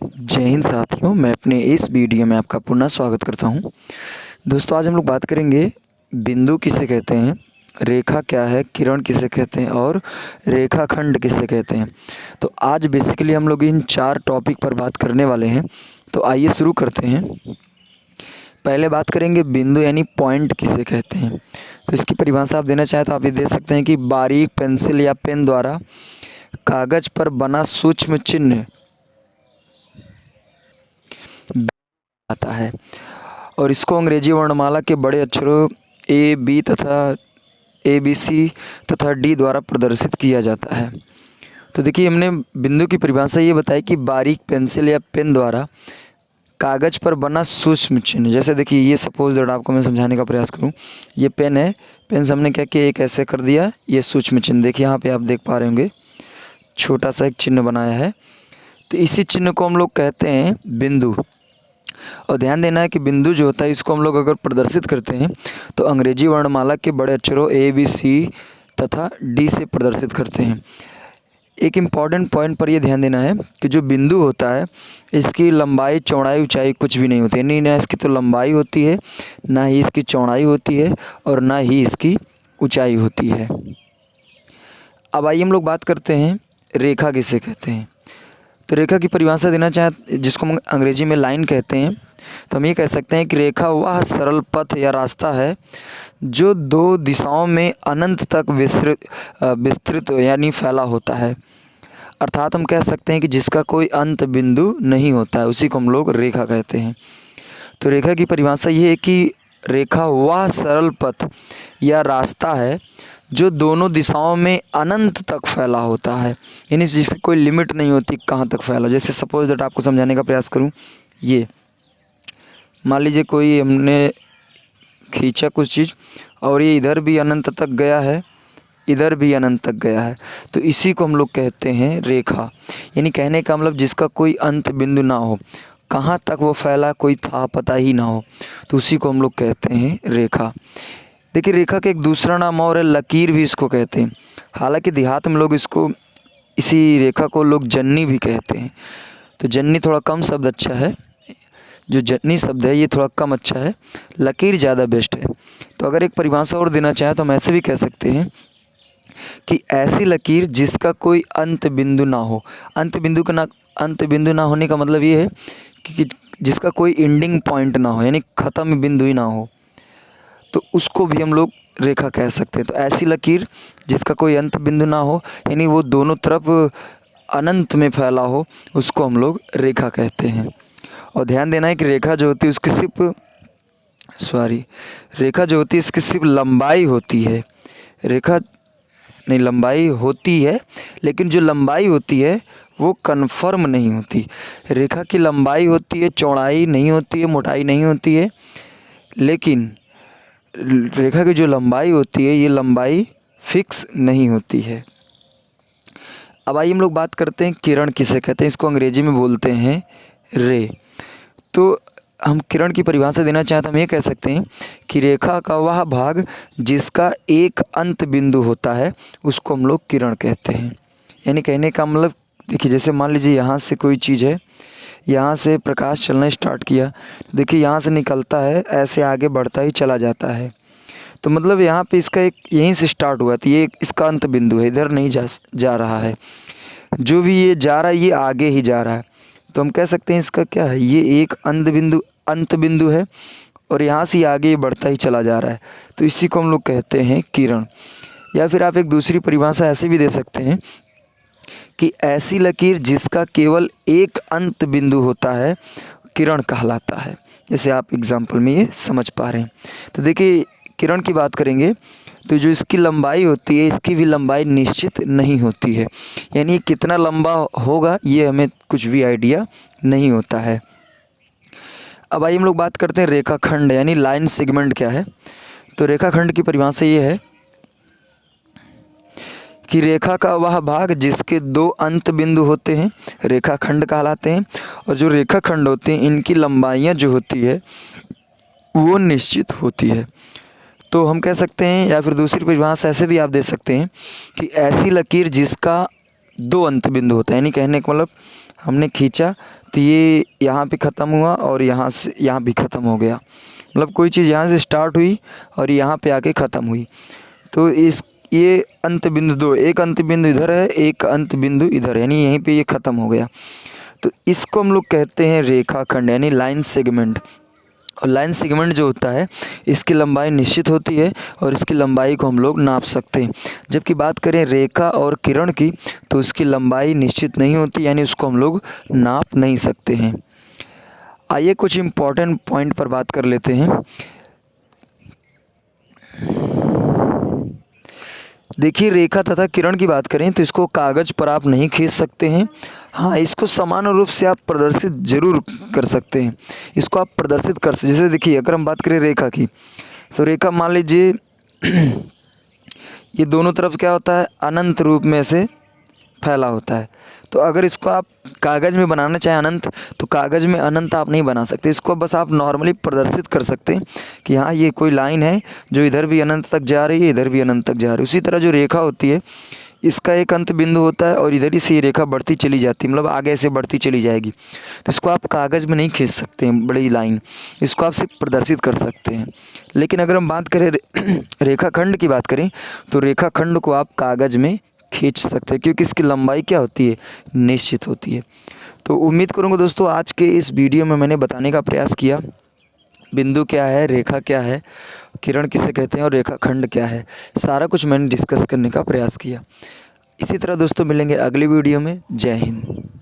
जय हिंद साथियों, मैं अपने इस वीडियो में आपका पुनः स्वागत करता हूं। दोस्तों, आज हम लोग बात करेंगे बिंदु किसे कहते हैं, रेखा क्या है, किरण किसे कहते हैं और रेखाखंड किसे कहते हैं। तो आज बेसिकली हम लोग इन 4 टॉपिक पर बात करने वाले हैं। तो आइए शुरू करते हैं। पहले बात करेंगे बिंदु यानी पॉइंट किसे कहते हैं। तो इसकी परिभाषा आप देना चाहें तो आप ये दे सकते हैं कि बारीक पेंसिल या पेन द्वारा कागज पर बना सूक्ष्म चिन्ह आता है और इसको अंग्रेजी वर्णमाला के बड़े अक्षरों ABC तथा डी द्वारा प्रदर्शित किया जाता है। तो देखिए, हमने बिंदु की परिभाषा ये बताई कि बारीक पेंसिल या पेन द्वारा कागज पर बना सूक्ष्म चिन्ह। जैसे देखिए, ये सपोज दैट आपको मैं समझाने का प्रयास करूं, ये पेन है, पेन से हमने क्या किया, एक ऐसे कर दिया, ये सूक्ष्म चिन्ह देखिए यहाँ पे आप देख पा रहे होंगे, छोटा सा एक चिन्ह बनाया है। तो इसी चिन्ह को हम लोग कहते हैं बिंदु। और ध्यान देना है कि बिंदु जो होता है, इसको हम लोग अगर प्रदर्शित करते हैं तो अंग्रेजी वर्णमाला के बड़े अक्षरों ABC तथा डी से प्रदर्शित करते हैं। एक इम्पॉर्टेंट पॉइंट पर यह ध्यान देना है कि जो बिंदु होता है, इसकी लंबाई चौड़ाई ऊंचाई कुछ भी नहीं होती है। नहीं, ना इसकी तो लंबाई होती है, ना ही इसकी चौड़ाई होती है और ना ही इसकी ऊंचाई होती है। अब आइए हम लोग बात करते हैं रेखा किसे कहते हैं। तो रेखा की परिभाषा देना चाहें, जिसको हम अंग्रेजी में लाइन कहते हैं, तो हम ये कह सकते हैं कि रेखा वह सरल पथ या रास्ता है जो दो दिशाओं में अनंत तक विस्तृत यानी फैला होता है। अर्थात हम कह सकते हैं कि जिसका कोई अंत बिंदु नहीं होता है, उसी को हम लोग रेखा कहते हैं। तो रेखा की परिभाषा ये है कि रेखा वह सरल पथ या रास्ता है जो दोनों दिशाओं में अनंत तक फैला होता है, यानी जिसकी कोई लिमिट नहीं होती कहाँ तक फैला। जैसे सपोज दैट आपको समझाने का प्रयास करूँ, ये मान लीजिए कोई हमने खींचा कुछ चीज़ और ये इधर भी अनंत तक गया है, इधर भी अनंत तक गया है, तो इसी को हम लोग कहते हैं रेखा। यानी कहने का मतलब जिसका कोई अंत बिंदु ना हो, कहाँ तक वो फैला कोई था पता ही ना हो, तो उसी को हम लोग कहते हैं रेखा। देखिए, रेखा का एक दूसरा नाम और है, लकीर भी इसको कहते हैं। हालांकि देहात में लोग इसको, इसी रेखा को लोग जन्नी भी कहते हैं। तो जन्नी थोड़ा कम शब्द अच्छा है, जो जन्नी शब्द है ये थोड़ा कम अच्छा है, लकीर ज़्यादा बेस्ट है। तो अगर एक परिभाषा और देना चाहें तो हम ऐसे भी कह सकते हैं कि ऐसी लकीर जिसका कोई अंत बिंदु ना हो। अंत बिंदु ना होने का मतलब ये है कि जिसका कोई एंडिंग पॉइंट ना हो, यानी ख़त्म बिंदु ही ना हो, तो उसको भी हम लोग रेखा कह सकते हैं। तो ऐसी लकीर जिसका कोई अंत बिंदु ना हो, यानी वो दोनों तरफ अनंत में फैला हो, उसको हम लोग रेखा कहते हैं। और ध्यान देना है कि रेखा जो होती है उसकी सिर्फ लंबाई होती है। रेखा नहीं, लंबाई होती है, लेकिन जो लंबाई होती है वो कन्फर्म नहीं होती। रेखा की लंबाई होती है, चौड़ाई नहीं होती है, मोटाई नहीं होती है, लेकिन रेखा की जो लंबाई होती है ये लंबाई फिक्स नहीं होती है। अब आइए हम लोग बात करते हैं किरण किसे कहते हैं। इसको अंग्रेजी में बोलते हैं रे। तो हम किरण की परिभाषा देना चाहें तो हम ये कह सकते हैं कि रेखा का वह भाग जिसका एक अंत बिंदु होता है, उसको हम लोग किरण कहते हैं। यानी कहने का मतलब, देखिए जैसे मान लीजिए यहाँ से कोई चीज़ है, यहाँ से प्रकाश चलना स्टार्ट किया, देखिए यहाँ से निकलता है, ऐसे आगे बढ़ता ही चला जाता है। तो मतलब यहाँ पे इसका एक यहीं से स्टार्ट हुआ, तो ये इसका अंत बिंदु है, इधर नहीं जा रहा है। जो भी ये जा रहा है ये आगे ही जा रहा है, तो हम कह सकते हैं इसका क्या है, ये एक अंत बिंदु है और यहाँ से आगे बढ़ता ही चला जा रहा है, तो इसी को हम लोग कहते हैं किरण। या फिर आप एक दूसरी परिभाषा ऐसे भी दे सकते हैं कि ऐसी लकीर जिसका केवल एक अंत बिंदु होता है किरण कहलाता है। जैसे आप एग्जाम्पल में ये समझ पा रहे हैं। तो देखिए, किरण की बात करेंगे तो जो इसकी लंबाई होती है, इसकी भी लंबाई निश्चित नहीं होती है, यानी कितना लंबा होगा ये हमें कुछ भी आइडिया नहीं होता है। अब आइए हम लोग बात करते हैं रेखाखंड यानी लाइन सेगमेंट क्या है। तो रेखाखंड की परिभाषा ये है कि रेखा का वह भाग जिसके दो अंत बिंदु होते हैं रेखाखंड कहलाते हैं, और जो रेखाखंड होते हैं इनकी लंबाइयाँ जो होती है वो निश्चित होती है। तो हम कह सकते हैं, या फिर दूसरी परिभाषा ऐसे भी आप दे सकते हैं कि ऐसी लकीर जिसका दो अंत बिंदु होता है, यानी कहने का मतलब हमने खींचा तो ये यहाँ पे ख़त्म हुआ और यहाँ से यहाँ भी ख़त्म हो गया। मतलब कोई चीज़ यहाँ से स्टार्ट हुई और यहाँ पे आके ख़त्म हुई। तो ये अंत बिंदु दो, एक अंत बिंदु इधर है, एक अंत बिंदु इधर, यानी यहीं पे ये ख़त्म हो गया। तो इसको हम लोग कहते हैं रेखाखंड यानी लाइन सेगमेंट। और लाइन सेगमेंट जो होता है इसकी लंबाई निश्चित होती है और इसकी लंबाई को हम लोग नाप सकते हैं। जबकि बात करें रेखा और किरण की तो उसकी लंबाई निश्चित नहीं होती, यानी उसको हम लोग नाप नहीं सकते हैं। आइए कुछ इम्पोर्टेंट पॉइंट पर बात कर लेते हैं। देखिए रेखा तथा किरण की बात करें तो इसको कागज़ पर आप नहीं खींच सकते हैं। हाँ, इसको समान रूप से आप प्रदर्शित ज़रूर कर सकते हैं। इसको आप प्रदर्शित कर सकते, जैसे देखिए अगर हम बात करें रेखा की तो रेखा मान लीजिए ये दोनों तरफ क्या होता है, अनंत रूप में से फैला होता है। तो अगर इसको आप कागज़ में बनाना चाहें अनंत, तो कागज़ में अनंत आप नहीं बना सकते। इसको बस आप नॉर्मली प्रदर्शित कर सकते हैं कि हाँ ये कोई लाइन है जो इधर भी अनंत तक जा रही है, इधर भी अनंत तक जा रही है। उसी तरह जो रेखा होती है इसका एक अंत बिंदु होता है और इधर ही से ये रेखा बढ़ती चली जाती है, मतलब आगे से बढ़ती चली जाएगी। तो इसको आप कागज़ में नहीं खींच सकते हैं बड़ी लाइन, इसको आप सिर्फ प्रदर्शित कर सकते हैं। लेकिन अगर हम बात करें रेखाखंड की बात करें तो रेखाखंड को आप कागज़ में खींच सकते हैं क्योंकि इसकी लंबाई क्या होती है, निश्चित होती है। तो उम्मीद करूँगा दोस्तों आज के इस वीडियो में मैंने बताने का प्रयास किया बिंदु क्या है, रेखा क्या है, किरण किसे कहते हैं और रेखाखंड क्या है, सारा कुछ मैंने डिस्कस करने का प्रयास किया। इसी तरह दोस्तों मिलेंगे अगली वीडियो में। जय हिंद।